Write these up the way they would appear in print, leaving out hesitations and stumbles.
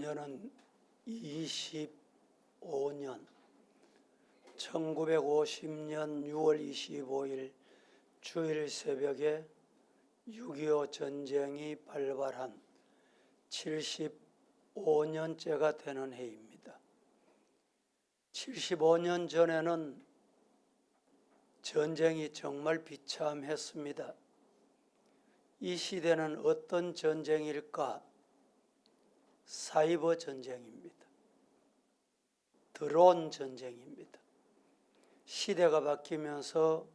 금년은 25년 1950년 6월 25일 주일 새벽에 6.25 전쟁이 발발한 75년째가 되는 해입니다. 75년 전에는 전쟁이 정말 비참했습니다. 이 시대는 어떤 전쟁일까? 사이버 전쟁입니다. 드론 전쟁입니다. 시대가 바뀌면서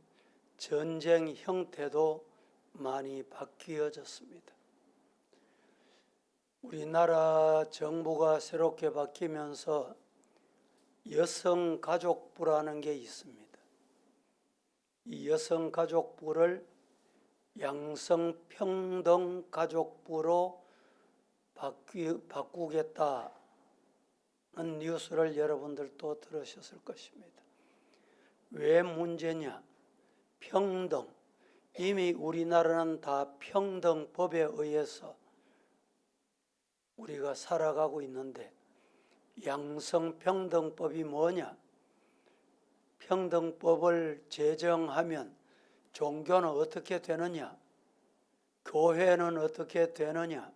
전쟁 형태도 많이 바뀌어졌습니다. 우리나라 정부가 새롭게 바뀌면서 여성가족부라는 게 있습니다. 이 여성가족부를 양성평등가족부로 바꾸겠다는 뉴스를 여러분들도 들으셨을 것입니다. 왜 문제냐? 평등. 이미 우리나라는 다 평등법에 의해서 우리가 살아가고 있는데 양성평등법이 뭐냐? 평등법을 제정하면 종교는 어떻게 되느냐? 교회는 어떻게 되느냐?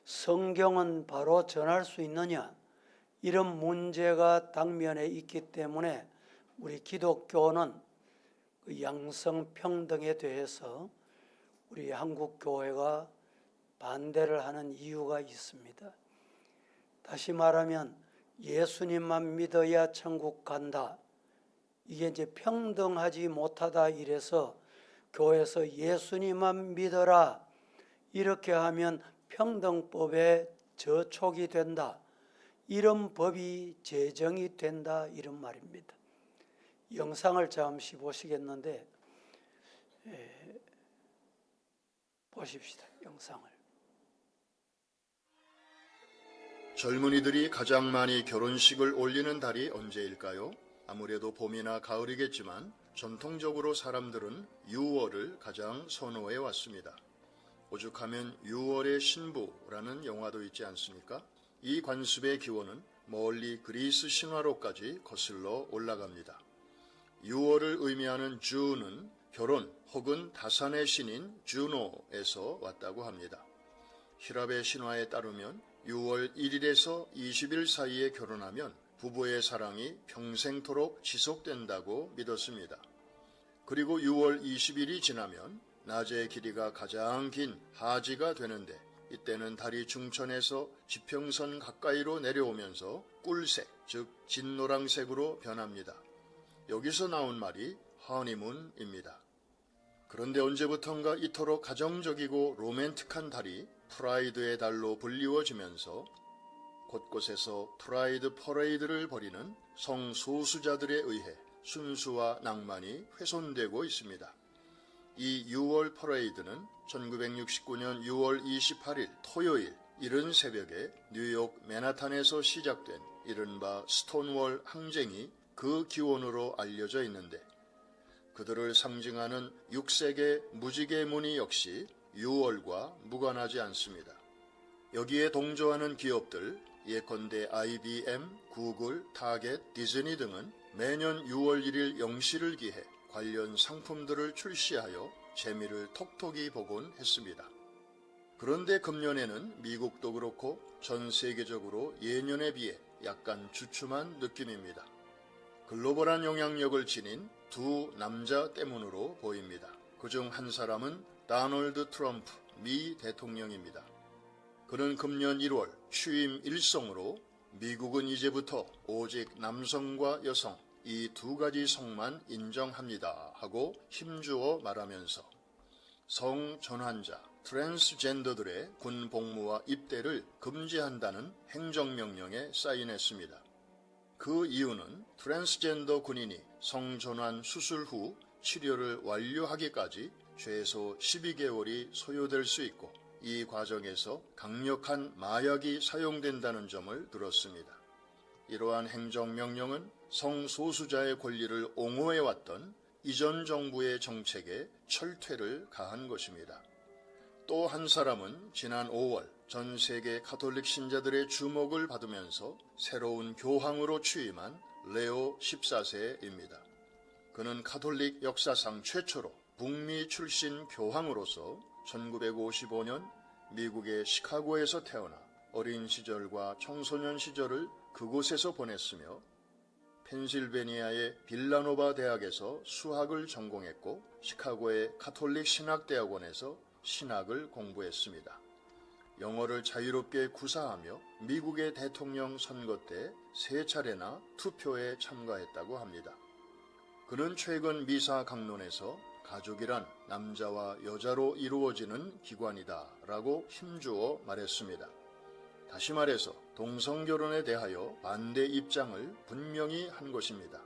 성경은 바로 전할 수 있느냐? 이런 문제가 당면에 있기 때문에 우리 기독교는 그 양성평등에 대해서 우리 한국교회가 반대를 하는 이유가 있습니다. 다시 말하면 예수님만 믿어야 천국 간다. 이게 이제 평등하지 못하다 이래서 교회에서 예수님만 믿어라. 이렇게 하면 평등법에 저촉이 된다. 이런 법이 제정이 된다. 이런 말입니다. 영상을 잠시 보시겠는데 보십시다. 영상을. 젊은이들이 가장 많이 결혼식을 올리는 달이 언제일까요? 아무래도 봄이나 가을이겠지만 전통적으로 사람들은 6월을 가장 선호해 왔습니다. 오죽하면 6월의 신부라는 영화도 있지 않습니까? 이 관습의 기원은 멀리 그리스 신화로까지 거슬러 올라갑니다. 6월을 의미하는 주는 결혼 혹은 다산의 신인 주노에서 왔다고 합니다. 히랍의 신화에 따르면 6월 1일에서 20일 사이에 결혼하면 부부의 사랑이 평생토록 지속된다고 믿었습니다. 그리고 6월 20일이 지나면 낮의 길이가 가장 긴 하지가 되는데 이때는 달이 중천에서 지평선 가까이로 내려오면서 꿀색, 즉 진노랑색으로 변합니다. 여기서 나온 말이 허니문입니다. 그런데 언제부턴가 이토록 가정적이고 로맨틱한 달이 프라이드의 달로 불리워지면서 곳곳에서 프라이드 퍼레이드를 벌이는 성소수자들에 의해 순수와 낭만이 훼손되고 있습니다. 이 6월 퍼레이드는 1969년 6월 28일 토요일 이른 새벽에 뉴욕 맨하탄에서 시작된 이른바 스톤월 항쟁이 그 기원으로 알려져 있는데 그들을 상징하는 6색의 무지개 무늬 역시 6월과 무관하지 않습니다. 여기에 동조하는 기업들 예컨대 IBM, 구글, 타겟, 디즈니 등은 매년 6월 1일 영시를 기해 관련 상품들을 출시하여 재미를 톡톡히 보곤 했습니다. 그런데 금년에는 미국도 그렇고 전 세계적으로 예년에 비해 약간 주춤한 느낌입니다. 글로벌한 영향력을 지닌 두 남자 때문으로 보입니다. 그중 한 사람은 도널드 트럼프 미 대통령입니다. 그는 금년 1월 취임 일성으로 미국은 이제부터 오직 남성과 여성 이 두 가지 성만 인정합니다 하고 힘주어 말하면서 성전환자, 트랜스젠더들의 군 복무와 입대를 금지한다는 행정명령에 사인했습니다. 그 이유는 트랜스젠더 군인이 성전환 수술 후 치료를 완료하기까지 최소 12개월이 소요될 수 있고 이 과정에서 강력한 마약이 사용된다는 점을 들었습니다. 이러한 행정명령은 성소수자의 권리를 옹호해왔던 이전 정부의 정책에 철퇴를 가한 것입니다. 또 한 사람은 지난 5월 전 세계 가톨릭 신자들의 주목을 받으면서 새로운 교황으로 취임한 레오 14세입니다. 그는 가톨릭 역사상 최초로 북미 출신 교황으로서 1955년 미국의 시카고에서 태어나 어린 시절과 청소년 시절을 그곳에서 보냈으며 펜실베니아의 빌라노바 대학에서 수학을 전공했고 시카고의 가톨릭 신학대학원에서 신학을 공부했습니다. 영어를 자유롭게 구사하며 미국의 대통령 선거 때 3차례나 투표에 참가했다고 합니다. 그는 최근 미사 강론에서 가족이란 남자와 여자로 이루어지는 기관이다 라고 힘주어 말했습니다. 다시 말해서 동성결혼에 대하여 반대 입장을 분명히 한 것입니다.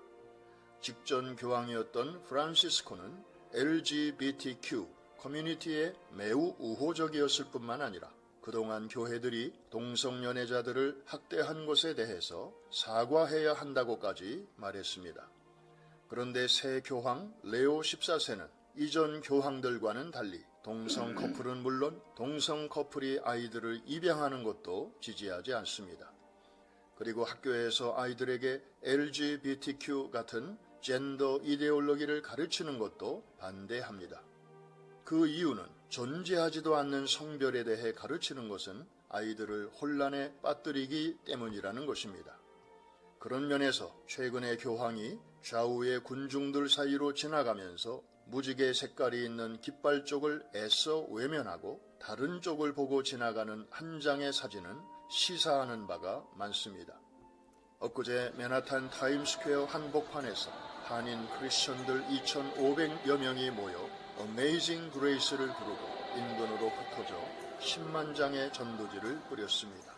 직전 교황이었던 프란시스코는 LGBTQ 커뮤니티에 매우 우호적이었을 뿐만 아니라 그동안 교회들이 동성연애자들을 학대한 것에 대해서 사과해야 한다고까지 말했습니다. 그런데 새 교황 레오 14세는 이전 교황들과는 달리 동성 커플은 물론 동성 커플이 아이들을 입양하는 것도 지지하지 않습니다. 그리고 학교에서 아이들에게 LGBTQ 같은 젠더 이데올로기를 가르치는 것도 반대합니다. 그 이유는 존재하지도 않는 성별에 대해 가르치는 것은 아이들을 혼란에 빠뜨리기 때문이라는 것입니다. 그런 면에서 최근의 교황이 좌우의 군중들 사이로 지나가면서 무지개 색깔이 있는 깃발 쪽을 애써 외면하고 다른 쪽을 보고 지나가는 한 장의 사진은 시사하는 바가 많습니다. 엊그제 맨하탄 타임스퀘어 한복판에서 한인 크리스천들 2,500여 명이 모여 Amazing Grace를 부르고 인근으로 흩어져 10만 장의 전도지를 뿌렸습니다.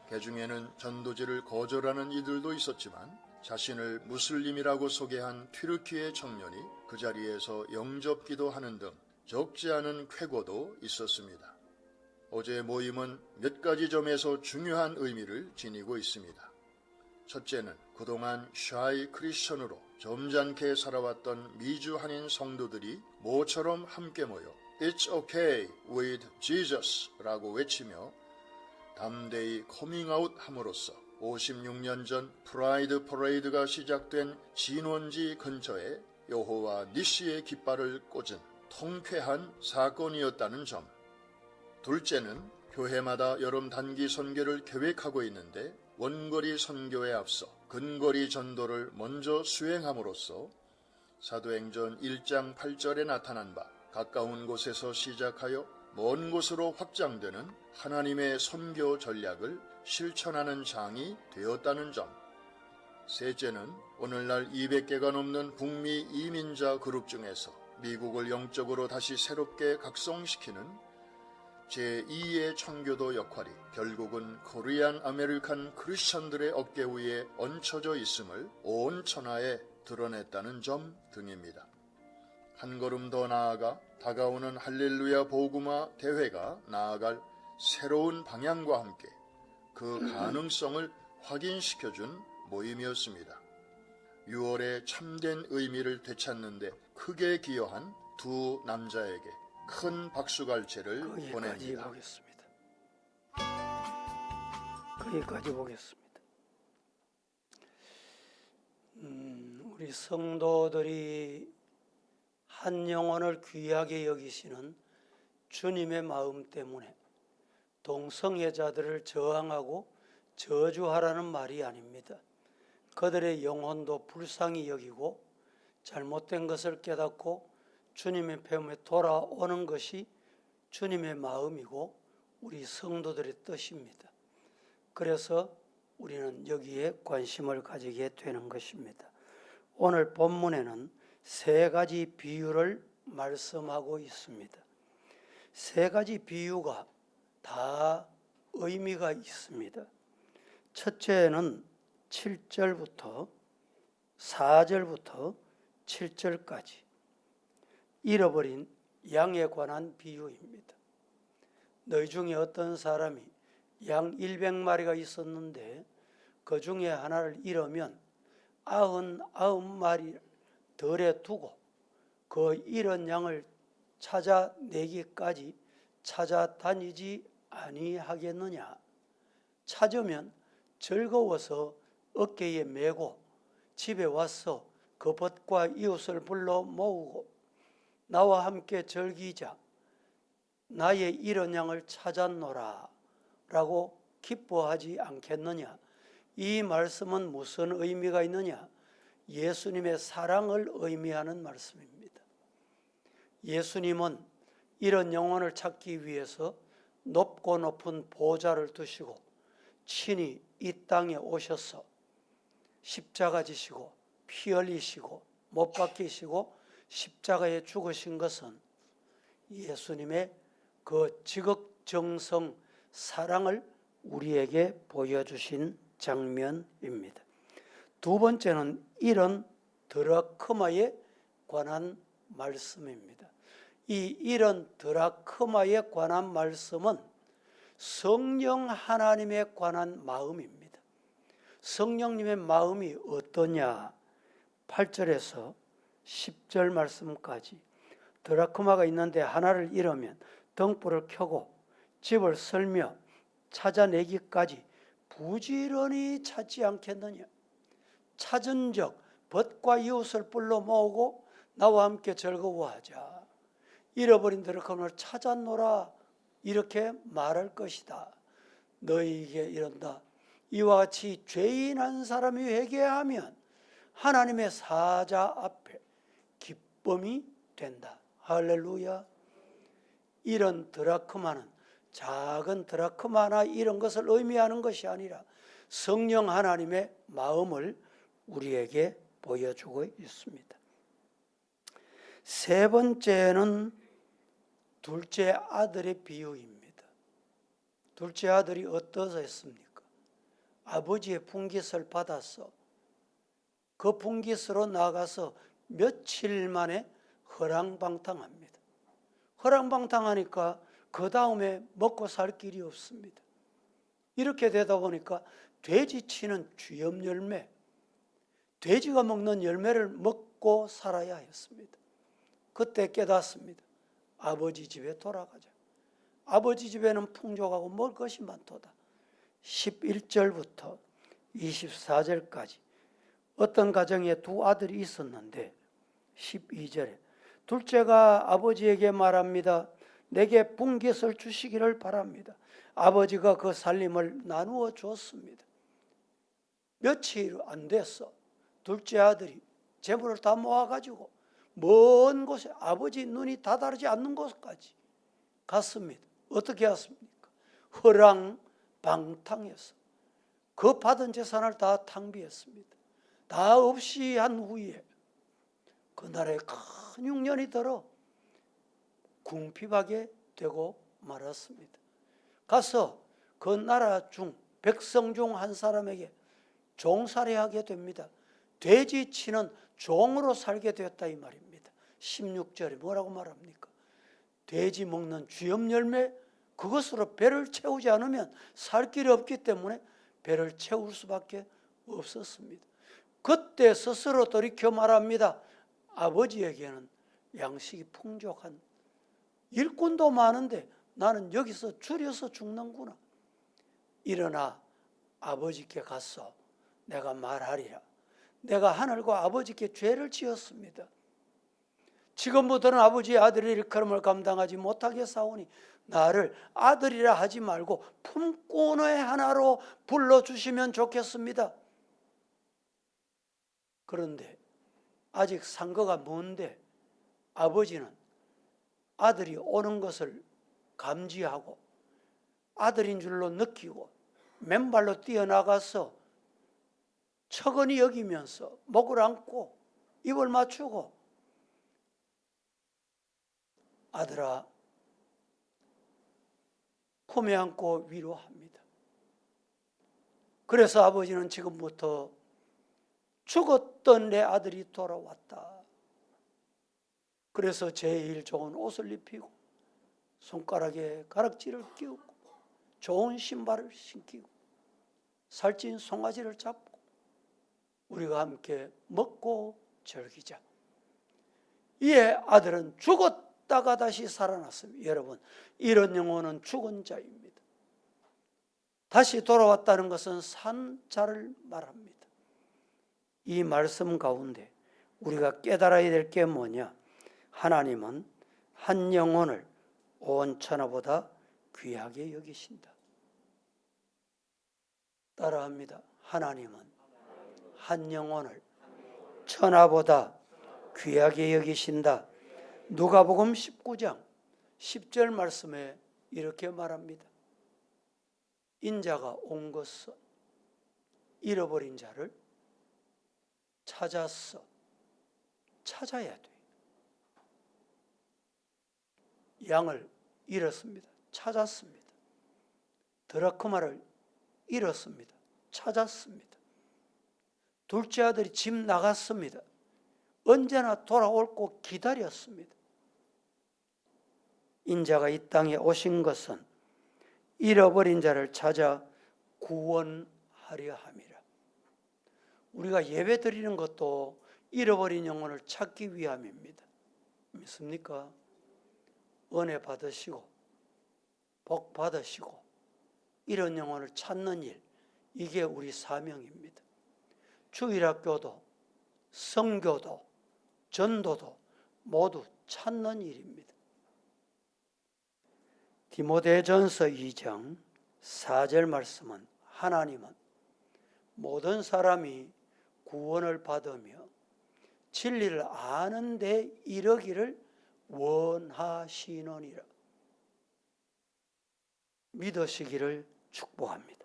개중에는 전도지를 거절하는 이들도 있었지만 자신을 무슬림이라고 소개한 튀르키예 청년이 그 자리에서 영접기도 하는 등 적지 않은 쾌거도 있었습니다. 어제 모임은 몇 가지 점에서 중요한 의미를 지니고 있습니다. 첫째는 그동안 샤이 크리스천으로 점잖게 살아왔던 미주 한인 성도들이 모처럼 함께 모여 It's okay with Jesus 라고 외치며 담대히 커밍아웃 함으로써 56년 전 프라이드 퍼레이드가 시작된 진원지 근처에 여호와 니시의 깃발을 꽂은 통쾌한 사건이었다는 점. 둘째는 교회마다 여름 단기 선교를 계획하고 있는데 원거리 선교에 앞서 근거리 전도를 먼저 수행함으로써 사도행전 1장 8절에 나타난 바 가까운 곳에서 시작하여 먼 곳으로 확장되는 하나님의 선교 전략을 실천하는 장이 되었다는 점. 셋째는 오늘날 200개가 넘는 북미 이민자 그룹 중에서 미국을 영적으로 다시 새롭게 각성시키는 제2의 청교도 역할이 결국은 코리안 아메리칸 크리스천들의 어깨 위에 얹혀져 있음을 온 천하에 드러냈다는 점 등입니다. 한 걸음 더 나아가 다가오는 할렐루야 복음화 대회가 나아갈 새로운 방향과 함께 그 가능성을 확인시켜준 모임이었습니다. 6월의 참된 의미를 되찾는 데 크게 기여한 두 남자에게 큰 박수갈채를 보냅니다. 거기까지 보겠습니다. 우리 성도들이 한 영혼을 귀하게 여기시는 주님의 마음 때문에 동성애자들을 저항하고 저주하라는 말이 아닙니다. 그들의 영혼도 불쌍히 여기고 잘못된 것을 깨닫고 주님의 품에 돌아오는 것이 주님의 마음이고 우리 성도들의 뜻입니다. 그래서 우리는 여기에 관심을 가지게 되는 것입니다. 오늘 본문에는 3가지 비유를 말씀하고 있습니다. 3가지 비유가 다 의미가 있습니다. 첫째는 7절부터 4절부터 7절까지 잃어버린 양에 관한 비유입니다. 너희 중에 어떤 사람이 양 100마리가 있었는데 그 중에 하나를 잃으면 99마리 덜에 두고 그 잃은 양을 찾아내기까지 찾아다니지 아니하겠느냐. 찾으면 즐거워서 어깨에 메고 집에 와서 그 벗과 이웃을 불러 모으고 나와 함께 즐기자. 나의 잃은 양을 찾았노라 라고 기뻐하지 않겠느냐. 이 말씀은 무슨 의미가 있느냐. 예수님의 사랑을 의미하는 말씀입니다. 예수님은 이런 영혼을 찾기 위해서 높고 높은 보좌를 두시고 친히 이 땅에 오셔서 십자가 지시고 피 흘리시고 못 박히시고 십자가에 죽으신 것은 예수님의 그 지극정성 사랑을 우리에게 보여주신 장면입니다. 두 번째는 이런 드라크마에 관한 말씀입니다. 이 이런 드라크마에 관한 말씀은 성령 하나님에 관한 마음입니다. 성령님의 마음이 어떠냐? 8절에서 10절 말씀까지 드라크마가 있는데 하나를 잃으면 등불을 켜고 집을 설며 찾아내기까지 부지런히 찾지 않겠느냐. 찾은 적 벗과 이웃을 불러 모으고 나와 함께 즐거워하자. 잃어버린 드라크마를 찾았노라 이렇게 말할 것이다. 너희에게 이른다. 이와 같이 죄인 한 사람이 회개하면 하나님의 사자 앞에 기쁨이 된다. 할렐루야. 이런 드라크마는 작은 드라크마나 이런 것을 의미하는 것이 아니라 성령 하나님의 마음을 우리에게 보여주고 있습니다. 세 번째는 둘째 아들의 비유입니다. 둘째 아들이 어떠했습니까? 아버지의 분깃을 받아서 그 분깃으로 나가서 며칠 만에 허랑방탕합니다. 허랑방탕하니까 그 다음에 먹고 살 길이 없습니다. 이렇게 되다 보니까 돼지치는 쥐염 열매, 돼지가 먹는 열매를 먹고 살아야 했습니다. 그때 깨닫습니다. 아버지 집에 돌아가자. 아버지 집에는 풍족하고 먹을 것이 많도다. 11절부터 24절까지 어떤 가정에 두 아들이 있었는데 12절에 둘째가 아버지에게 말합니다. 내게 분깃을 주시기를 바랍니다. 아버지가 그 살림을 나누어 줬습니다. 며칠 안 됐어. 둘째 아들이 재물을 다 모아가지고 먼 곳에 아버지 눈이 다다르지 않는 곳까지 갔습니다. 어떻게 갔습니까? 허랑방탕해서 그 받은 재산을 다 탕비했습니다. 다 없이 한 후에 그날에 큰 흉년이 들어 궁핍하게 되고 말았습니다. 가서 그 나라 중 백성 중 한 사람에게 종살이하게 됩니다. 돼지 치는 종으로 살게 되었다 이 말입니다. 16절에 뭐라고 말합니까? 돼지 먹는 쥐염 열매 그것으로 배를 채우지 않으면 살 길이 없기 때문에 배를 채울 수밖에 없었습니다. 그때 스스로 돌이켜 말합니다. 아버지에게는 양식이 풍족한 일꾼도 많은데 나는 여기서 줄여서 죽는구나. 일어나 아버지께 가서 내가 말하리라. 내가 하늘과 아버지께 죄를 지었습니다. 지금부터는 아버지의 아들의 일컬음을 감당하지 못하게 싸우니 나를 아들이라 하지 말고 품꾼의 하나로 불러주시면 좋겠습니다. 그런데 아직 상거가 먼데 아버지는 아들이 오는 것을 감지하고 아들인 줄로 느끼고 맨발로 뛰어나가서 척은히 여기면서 목을 안고 입을 맞추고 아들아 품에 안고 위로합니다. 그래서 아버지는 지금부터 죽었던 내 아들이 돌아왔다. 그래서 제일 좋은 옷을 입히고 손가락에 가락지를 끼우고 좋은 신발을 신기고 살찐 송아지를 잡고 우리가 함께 먹고 즐기자. 이에 아들은 죽었다가 다시 살아났습니다. 여러분, 이런 영혼은 죽은 자입니다. 다시 돌아왔다는 것은 산 자를 말합니다. 이 말씀 가운데 우리가 깨달아야 될 게 뭐냐? 하나님은 한 영혼을 온 천하보다 귀하게 여기신다. 따라합니다. 하나님은 한 영혼을 천하보다 귀하게 여기신다. 누가복음 19장 10절 말씀에 이렇게 말합니다. 인자가 온 것은 잃어버린 자를 찾아야 돼. 양을 잃었습니다. 찾았습니다. 드라크마를 잃었습니다. 찾았습니다. 둘째 아들이 집 나갔습니다. 언제나 돌아올 거 기다렸습니다. 인자가 이 땅에 오신 것은 잃어버린 자를 찾아 구원하려 함이라. 우리가 예배 드리는 것도 잃어버린 영혼을 찾기 위함입니다. 믿습니까? 은혜 받으시고 복 받으시고 이런 영혼을 찾는 일, 이게 우리 사명입니다. 주일학교도 선교도 전도도 모두 찾는 일입니다. 디모데전서 2장 4절 말씀은 하나님은 모든 사람이 구원을 받으며 진리를 아는 데 이르기를 원하시느니라. 믿으시기를 축복합니다.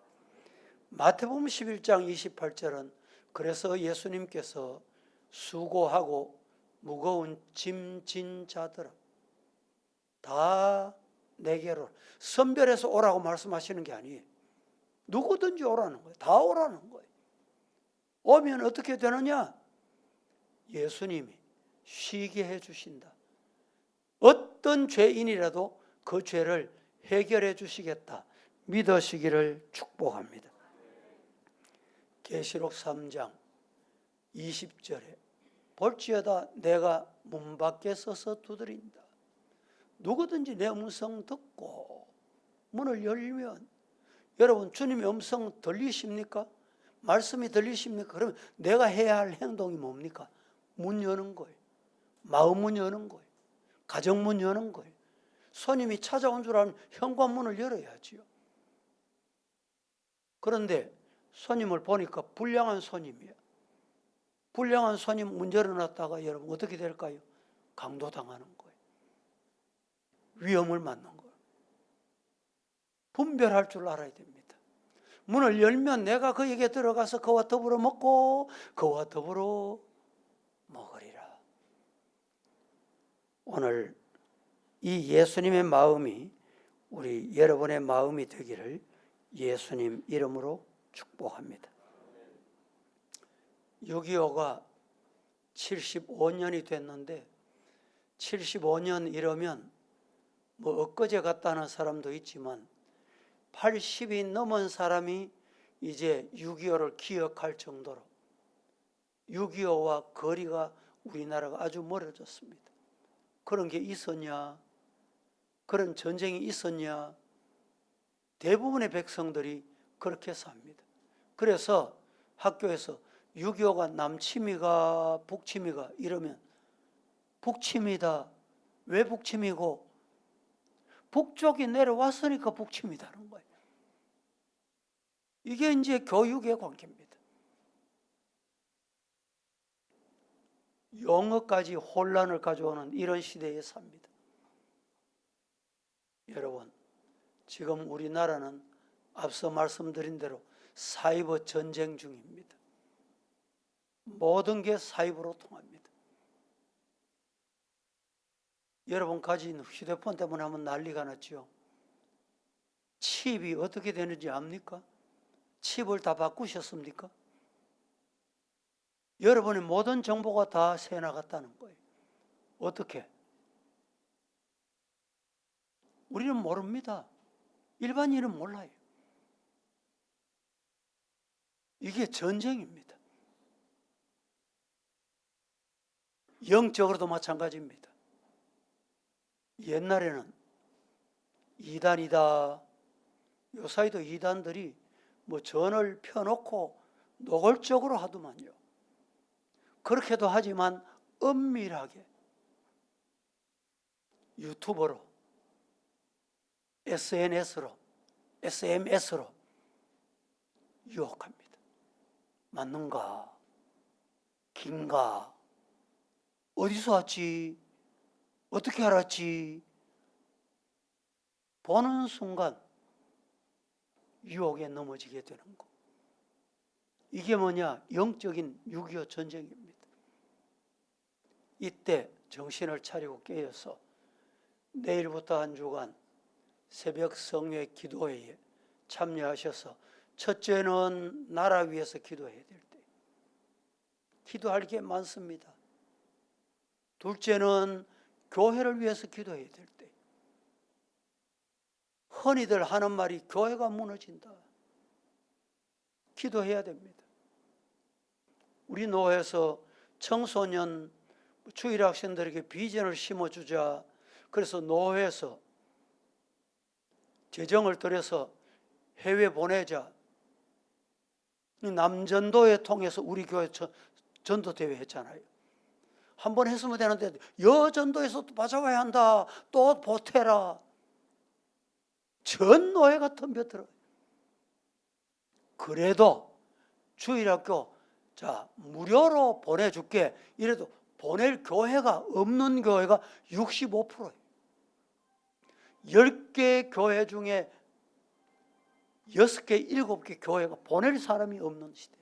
마태복음 11장 28절은 그래서 예수님께서 수고하고 무거운 짐 진 자들아 다 내게로, 선별해서 오라고 말씀하시는 게 아니에요. 누구든지 오라는 거예요. 다 오라는 거예요. 오면 어떻게 되느냐? 예수님이 쉬게 해주신다. 어떤 죄인이라도 그 죄를 해결해 주시겠다. 믿으시기를 축복합니다. 계시록 3장 20절에 볼지어다 내가 문 밖에 서서 두드린다. 누구든지 내 음성 듣고 문을 열면, 여러분 주님의 음성 들리십니까? 말씀이 들리십니까? 그러면 내가 해야 할 행동이 뭡니까? 문 여는 거예요. 마음 문 여는 거예요. 가정 문 여는 거예요. 손님이 찾아온 줄 알면 현관문을 열어야지요. 그런데 손님을 보니까 불량한 손님이에요. 불량한 손님 문 열어놨다가 여러분 어떻게 될까요? 강도당하는 거예요. 위험을 맞는 거예요. 분별할 줄 알아야 됩니다. 문을 열면 내가 그에게 들어가서 그와 더불어 먹고 그와 더불어 먹으리라. 오늘 이 예수님의 마음이 우리 여러분의 마음이 되기를 예수님 이름으로 축복합니다. 6.25가 75년이 됐는데 75년 이러면 뭐 엊그제 같다는 사람도 있지만 80이 넘은 사람이 이제 6.25를 기억할 정도로 6.25와 거리가 우리나라가 아주 멀어졌습니다. 그런 게 있었냐? 그런 전쟁이 있었냐? 대부분의 백성들이 그렇게 삽니다. 그래서 학교에서 6.25가 남침이가 북침이가 이러면 북침이다. 왜 북침이고? 북쪽이 내려왔으니까 북침이다는 거예요. 이게 이제 교육의 관계입니다. 용어까지 혼란을 가져오는 이런 시대에 삽니다. 여러분, 지금 우리나라는 앞서 말씀드린 대로 사이버 전쟁 중입니다. 모든 게 사이버로 통합니다. 여러분 가진 휴대폰 때문에 하면 난리가 났죠. 칩이 어떻게 되는지 압니까? 칩을 다 바꾸셨습니까? 여러분의 모든 정보가 다 새 나갔다는 거예요. 어떻게? 우리는 모릅니다. 일반인은 몰라요. 이게 전쟁입니다. 영적으로도 마찬가지입니다. 옛날에는 이단이다. 요사이도 이단들이 뭐 전을 펴놓고 노골적으로 하더만요. 그렇게도 하지만 은밀하게 유튜버로, SNS로, SMS로 유혹합니다. 맞는가? 긴가? 어디서 왔지? 어떻게 알았지? 보는 순간 유혹에 넘어지게 되는 거. 이게 뭐냐? 영적인 6.25 전쟁입니다. 이때 정신을 차리고 깨어서 내일부터 한 주간 새벽 성회 기도회에 참여하셔서 첫째는 나라 위해서 기도해야 될 때, 기도할 게 많습니다. 둘째는 교회를 위해서 기도해야 될 때, 흔히들 하는 말이 교회가 무너진다. 기도해야 됩니다. 우리 노회에서 청소년 주일 학생들에게 비전을 심어주자. 그래서 노회에서 재정을 들여서 해외 보내자. 남전도회 통해서 우리 교회 전도대회 했잖아요. 한 번 했으면 되는데 여전도에서 또 맞아와야 한다. 또 보태라. 전 노회가 덤벼들어요. 그래도 주일학교 무료로 보내줄게. 이래도 보낼 교회가 없는 교회가 65%예요. 10개 교회 중에 6개, 7개 교회가 보낼 사람이 없는 시대.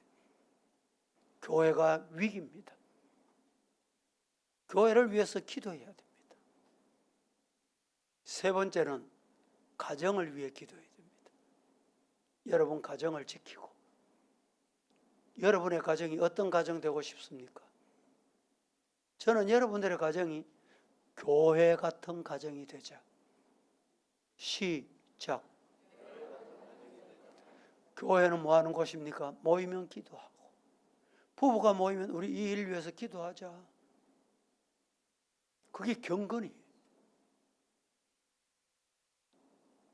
교회가 위기입니다. 교회를 위해서 기도해야 됩니다. 세 번째는 가정을 위해 기도해야 됩니다. 여러분 가정을 지키고, 여러분의 가정이 어떤 가정 되고 싶습니까? 저는 여러분들의 가정이 교회 같은 가정이 되자. 시작. 교회는 뭐 하는 곳입니까? 모이면 기도하고, 부부가 모이면 우리 이 일 위해서 기도하자. 그게 경건이에요.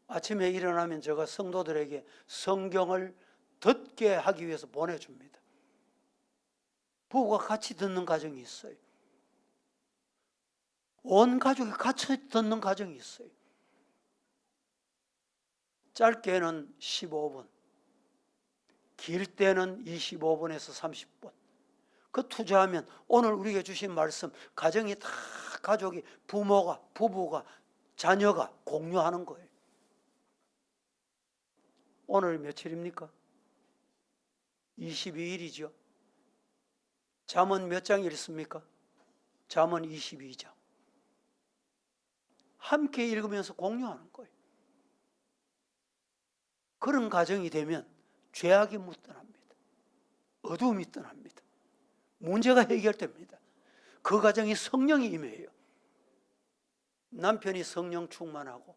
아침에 일어나면 제가 성도들에게 성경을 듣게 하기 위해서 보내줍니다. 부부가 같이 듣는 가정이 있어요. 온 가족이 같이 듣는 가정이 있어요. 짧게는 15분, 길 때는 25분에서 30분. 그 투자하면 오늘 우리에게 주신 말씀, 가정이 다 가족이, 부모가, 부부가, 자녀가 공유하는 거예요. 오늘 며칠입니까? 22일이죠. 잠언 몇 장 읽습니까? 잠언 22장. 함께 읽으면서 공유하는 거예요. 그런 가정이 되면 죄악이 묻어납니다. 어두움이 떠납니다. 문제가 해결됩니다. 그 가정이 성령이 임해요. 남편이 성령 충만하고,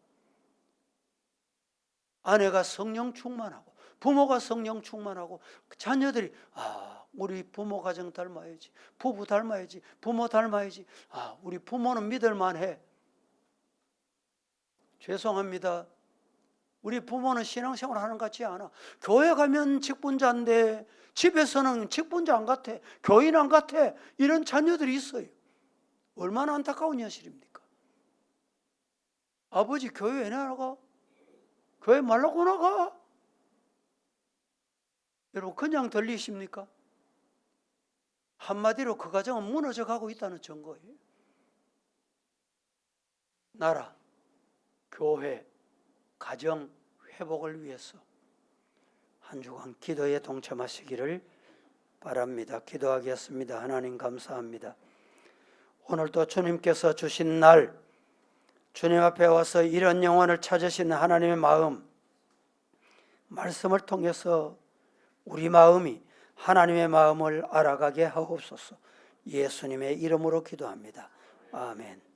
아내가 성령 충만하고, 부모가 성령 충만하고, 자녀들이 우리 부모 가정 닮아야지, 부부 닮아야지, 부모 닮아야지. 우리 부모는 믿을만해. 죄송합니다. 우리 부모는 신앙생활 하는 것 같지 않아. 교회 가면 직분자인데 집에서는 직분자 안 같아, 교인 안 같아. 이런 자녀들이 있어요. 얼마나 안타까운 현실입니까? 아버지 교회 왜 나가? 교회 말라고 나가? 여러분 그냥 들리십니까? 한마디로 그 가정은 무너져 가고 있다는 증거예요. 나라, 교회, 가정 회복을 위해서 한 주간 기도에 동참하시기를 바랍니다. 기도하겠습니다. 하나님 감사합니다. 오늘도 주님께서 주신 날, 주님 앞에 와서 이런 영혼을 찾으시는 하나님의 마음, 말씀을 통해서 우리 마음이 하나님의 마음을 알아가게 하옵소서. 예수님의 이름으로 기도합니다. 아멘.